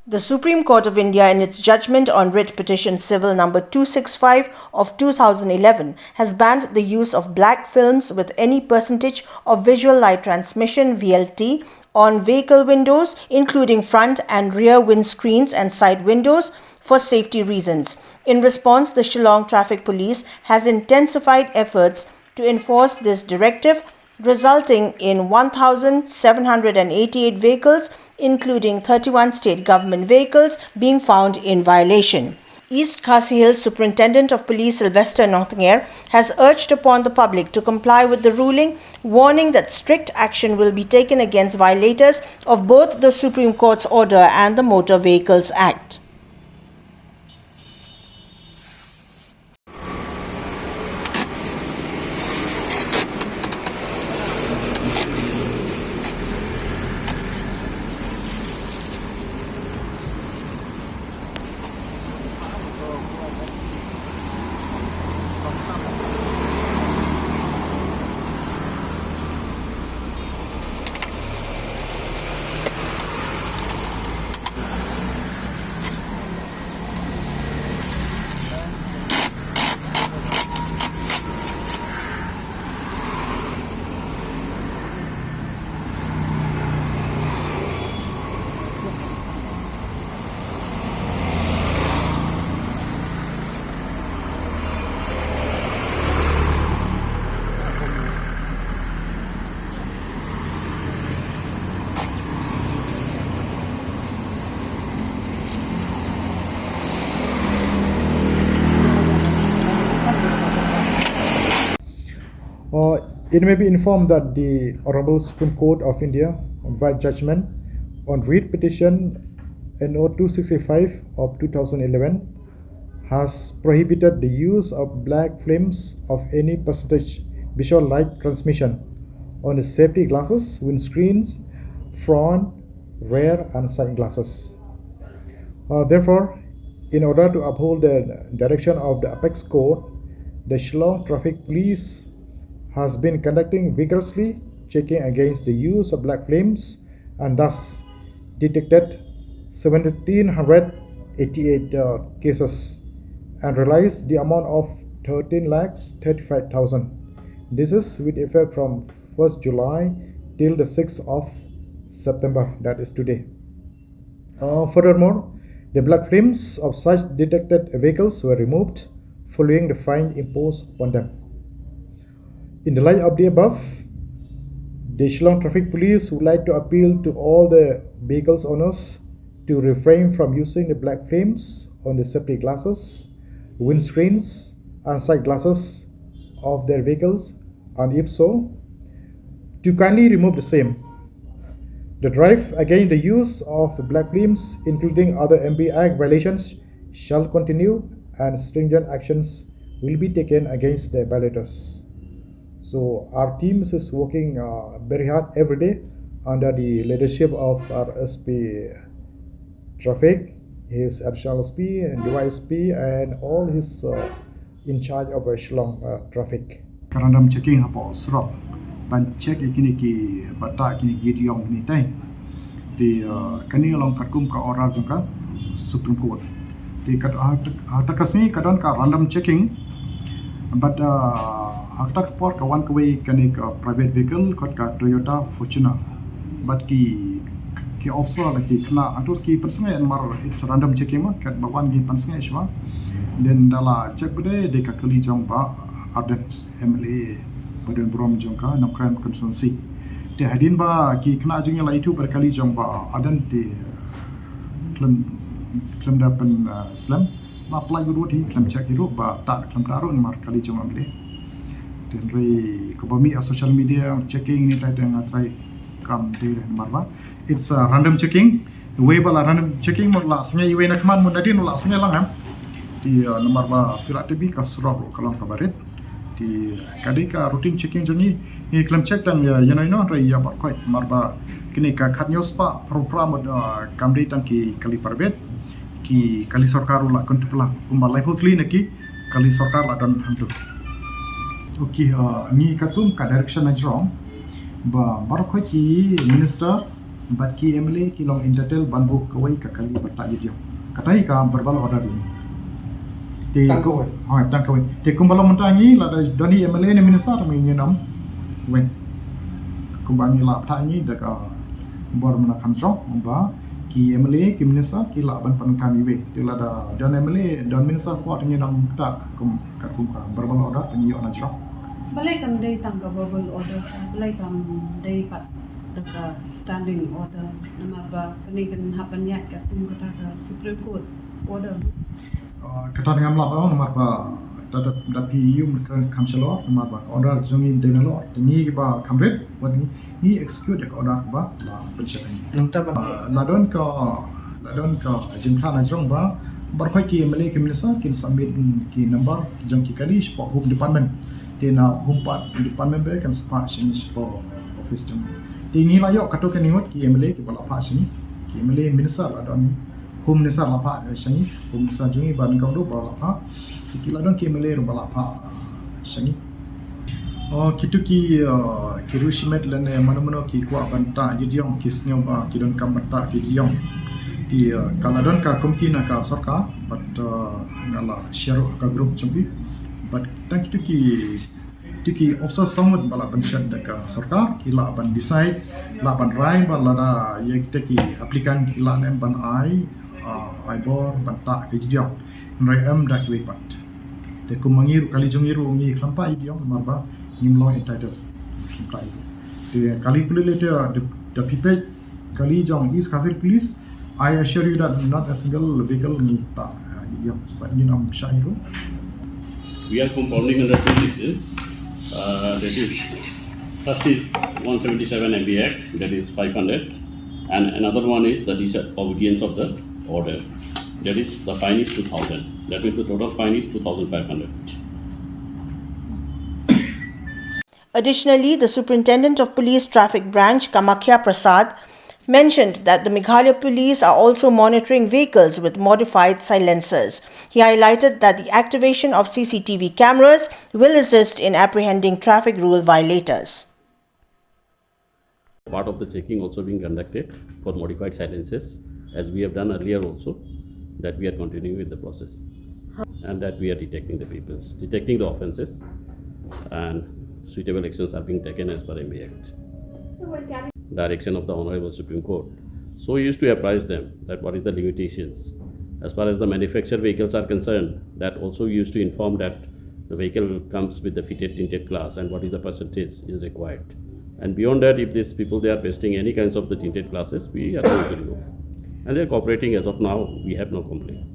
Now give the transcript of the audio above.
The Supreme Court of India, in its judgment on Writ Petition Civil number 265 of 2011, has banned the use of black films with any percentage of visual light transmission (VLT) on vehicle windows, including front and rear windscreens and side windows, for safety reasons. In response, the Shillong Traffic Police has intensified efforts to enforce this directive, resulting in 1,788 vehicles, including 31 state government vehicles, being found in violation. East Khasi Hills Superintendent of Police Sylvester Nothinger has urged upon the public to comply with the ruling, warning that strict action will be taken against violators of both the Supreme Court's order and the Motor Vehicles Act. It may be informed that the Honorable Supreme Court of India, by judgment on Writ Petition NO 265 of 2011, has prohibited the use of black films of any percentage visual light transmission on the safety glasses, windscreens, front, rear, and side glasses. Therefore, in order to uphold the direction of the Apex Court, the Shillong Traffic Police has been conducting vigorously checking against the use of black flames and thus detected 1,788 cases and realized the amount of 13,35,000. This is with effect from 1st July till the 6th of September, that is today. Furthermore, the black flames of such detected vehicles were removed following the fine imposed upon them. In the light of the above, the Shillong Traffic Police would like to appeal to all the vehicles owners to refrain from using the black flames on the safety glasses, windscreens, and side glasses of their vehicles, and if so, to kindly remove the same. The drive against the use of black flames, including other MB Act violations, shall continue, and stringent actions will be taken against the violators. So our team is working very hard every day under the leadership of our SP Traffic, his additional SP and DYSP, and all his in charge of Shillong Traffic. Karandam checking hapo srok ban check ikini ki bata kini gidiong ni tai di kani along karkum ka orar jangka Supreme Court di kat hatakasni kadon ka random checking but aktak por kawan kawai kani ka private vehicle kot ka Toyota Fortuner but ki officer lagi kena atur ki personal mar it's random checking ma kat bawan gi personal shwa then dala check bade de ka kali jong ba adat MLA badan brom jong ka nam crime consultancy te hadin ba ki kena jing la itu berkali jong ba adan te klem da pen slam ma apply guru thi klem check hiru ba ta klem daru mar kali jong amle then re ko ba mi social media checking ni ta teng try kam de marba it's random checking way bala random checking mo la sngai we nak man mo nadin la sngai lang ham di nomor ba pila tb ka sro kalong kabarit di kadika routine checking joni ni klem check tang ya no re ya ba koi marba kini ka khat news pa program kamdi tang ki kali parbet ki kali sarkar la kontupla umbalai hotli naki kali sarkar la dan hantu okay ni katum ka direction na wrong ba bar koi ki minister But ki MLA ki long entail banbu kawai ka kali batak yediam. Katai ka berbal order ini. Te ko ha tang kawai. Te kumbalong mentangi la da doni MLA ni minister mi ngenam. Wen. Kumbangi la batak ni da ka bor mana kamsong ba ki MLA ki minister ki la ban pan kami we. Te la da don MLA don minister ko ngenam tak kum ka berbal order penyo na jro. Balai kam day tangga verbal order, balai kam day pat the standing order. Nama ba panikan hapan yak kat tum kata ka Supreme Court order. Kata dengan melap orang nomor ba tapi yum kan kamselo nomor ba order jungi denalo tingi ba kamret wat ni execute ka order ba la pencetan. Ladon ka jimta na jong ba barkhoi ki MLA ki minister kin submit ki number jong ki kali sport home department tina humpat department be kan sepak sini sport office jong tingi layo kato kan ingot ki MLA ki bala pa sini ki MLA minister ladon ni home minister la pa sini home minister jungi ban kau do bala pa ki ladon ki MLA ro bala pa sini kitu ki rushimet lene mano ki kwa banta jidiong kisnyo ba ki don kambata ki diong di kaladon ka komiti na ka sarkar but ngala share ka group chumpi but tang ki officer samud bala pension da ka sarkar ki la ban decide la ban rai ba la da ye ki applicant ki la nem ban ai bor ban ta ki diong rai am da ki pat te kumangir kali jungiru ngi klampa diong marba nimlo entitled klampa te kali police the people kali jong is kasir police I assure you that not a single vehicle ni ta diong but ni am shairu. We are compounding under two sections. This is first is 177 MB Act, that is 500, and another one is the disobedience of the order. That is the fine is 2,000. That means the total fine is 2,500. Additionally, the Superintendent of Police Traffic Branch, Kamakhya Prasad, mentioned that the Meghalaya police are also monitoring vehicles with modified silencers. He highlighted that the activation of CCTV cameras will assist in apprehending traffic rule violators. Part of the checking also being conducted for modified silences, as we have done earlier also, that we are continuing with the process and that we are detecting the offences, and suitable actions are being taken as per MB Act. Direction of the Honorable Supreme Court. So we used to apprise them that what is the limitations. As far as the manufactured vehicles are concerned, that also we used to inform that the vehicle comes with the fitted tinted glass and what is the percentage is required. And beyond that, if these people they are pasting any kinds of the tinted glasses, we are going to remove. And they are cooperating as of now, we have no complaint.